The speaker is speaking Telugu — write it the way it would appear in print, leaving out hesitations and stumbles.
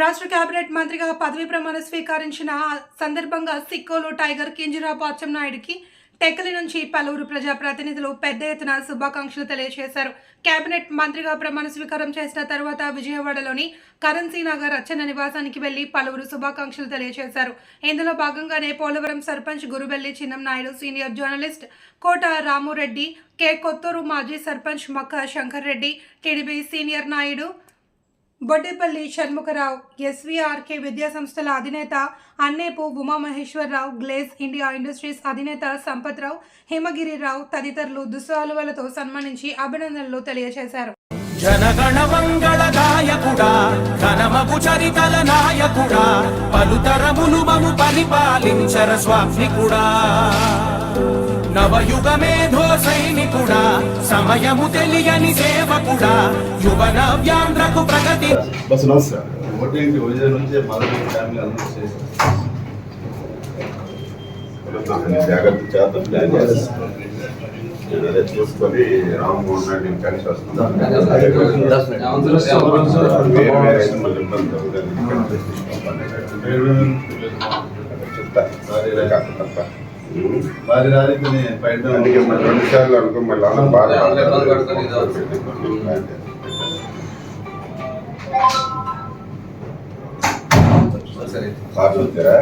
రాష్ట్ర కేబినెట్ మంత్రిగా పదవీ ప్రమాణ స్వీకరించిన సందర్భంగా సిక్కోలు టైగర్ కింజరాపు అచ్చెన్నాయుడికి టెక్కలి నుంచి పలువురు ప్రజాప్రతినిధులు పెద్ద ఎత్తున శుభాకాంక్షలు తెలియజేశారు. కేబినెట్ మంత్రిగా ప్రమాణ స్వీకారం చేసిన తర్వాత విజయవాడలోని కరెన్సీ నగర్ అచ్చెన్న నివాసానికి వెళ్లి పలువురు శుభాకాంక్షలు తెలియజేశారు. ఇందులో భాగంగానే పోలవరం సర్పంచ్ గురుబెల్లి చిన్నంనాయుడు, సీనియర్ జర్నలిస్ట్ కోట రామురెడ్డి, కె కొత్తూరు మాజీ సర్పంచ్ మక్క Shankar Reddy, TDP senior Naidu Boddepalli Shanmukha Rao, SVRK విద్యా సంస్థల అధినేత అన్నేపు ఉమామహేశ్వరరావు, గ్లేజ్ ఇండియా ఇండస్ట్రీస్ అధినేత సంపత్రావు, హిమగిరిరావు తదితరులు దుస్సాలువలతో సన్మానించి అభినందనలు తెలియజేశారు. జనగణ మంగళ గాయకుడా, ఘనమగు చరితల నాయకుడా, పలుతరములు మము పరిపాలించర స్వామికుడా, నవయుగ మేధో సైనికుడా, సమయము తెలియని సేవకుడా, యువ నవ్యాంధ్రకు ప్రగతి. అదే చూసుకొని రామ్మోహన్ రెడ్డి కలిసి వస్తున్నాం. వారి రాజకీయ బయట 2 సార్లు అనుకో మళ్ళీ అందరూ బాగా వచ్చారా.